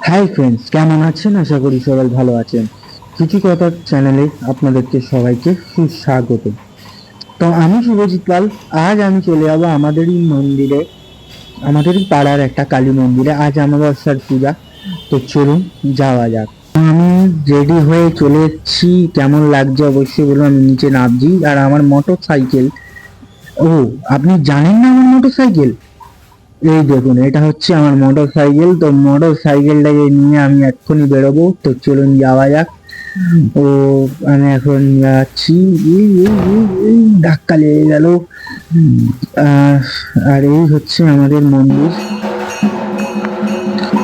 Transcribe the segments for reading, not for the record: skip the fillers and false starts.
Hi friends, কেমন আছেন? আশা করি সবাই ভালো আছেন। কিছু কথার চ্যানেলে আপনাদেরকে সবাইকে সুস্বাগত। তো আমি শুভজিৎ পাল। আজ আমি চলে যাবো আমাদেরই মন্দিরে, আমাদেরই পাড়ার একটা কালী মন্দিরে। আজ অমাবস্যার পূজা। তো চলুন যাওয়া যাক। আমি রেডি হয়ে চলে এসেছি। কেমন লাগছে অবশ্যই বলুন। আমি নিচে নামছি আর আমার মোটর সাইকেল, ও আপনি জানেন না আমার মোটর সাইকেল? এই দেখুন, এটা হচ্ছে আমার মোটর সাইকেল। তো মোটর সাইকেলটাকে নিয়ে আমি এক্ষুনি বেরোবো। তো চলুন যাওয়া যাক। ও আমি এখন যাচ্ছি। ধাক্কা লেগে গেল। আহ, আর এই হচ্ছে আমাদের মন্দির।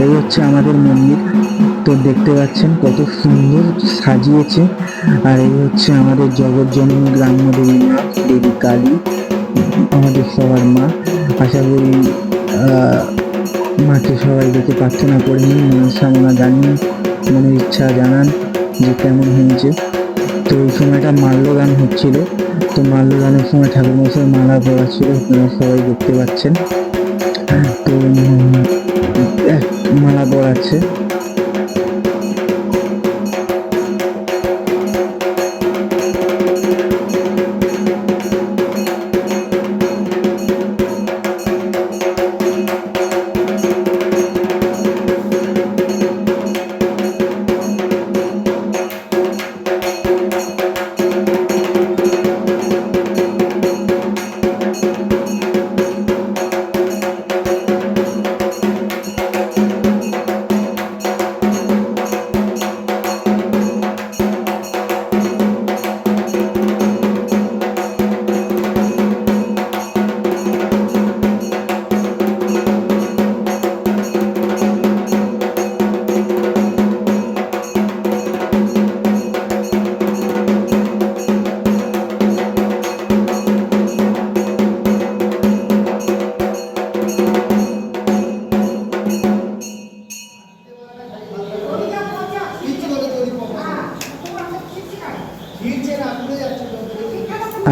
এই হচ্ছে আমাদের মন্দির। তো দেখতে পাচ্ছেন কত সুন্দর সাজিয়েছে। আর এই হচ্ছে আমাদের জগৎজননী গ্রাম্য দেবী মা, দেবী কালী, আমাদের সবার মা। আশা করি আহ মাকে সবাই দেখে প্রার্থনা করে নিন, মনস্কামনা জানিয়ে মনের ইচ্ছা জানান যে কেমন হয়েছে। তো এই সময়টা মাল্যদান হচ্ছিল। তো মাল্যদানের সময় ঠাকুরমশাই মালা পরা ছিল, আপনারা সবাই দেখতে পাচ্ছেন। তো মালা পরাচ্ছে।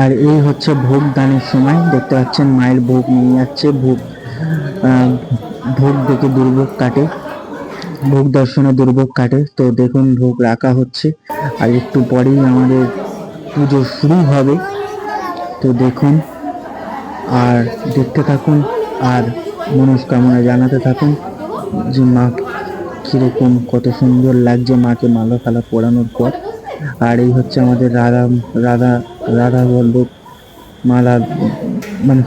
আর এই হচ্ছে ভোগ দানের সময়। দেখতে পাচ্ছেন মায়ের ভোগ নিয়ে যাচ্ছে। ভোগ আহ, ভোগ দেখে দুর্ভোগ কাটে, ভোগ দর্শনে দুর্ভোগ কাটে। তো দেখুন ভোগ রাখা হচ্ছে। আর একটু পরেই আমাদের পুজো শুরু হবে। তো দেখুন আর দেখতে থাকুন আর মনস্কামনা জানাতে থাকুন যে মা কিরকম, কত সুন্দর লাগছে মাকে মালা ফালা পরানোর পর। আর এই হচ্ছে আমাদের রাধা, রাধা রাধা বল্লভ মালা, মানে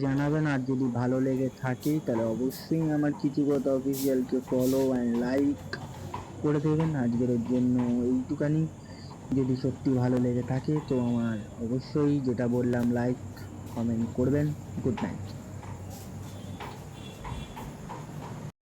জানাবেন। আর যদি ভালো লেগে থাকে তাহলে অবশ্যই আমার কিছু কথা অফিসিয়ালকে ফলো অ্যান্ড লাইক করে দেবেন। আজকের জন্য এইটুকানি। যদি সত্যি ভালো লেগে থাকে তো আমার অবশ্যই, যেটা বললাম, লাইক কমেন্ট করবেন। Good night.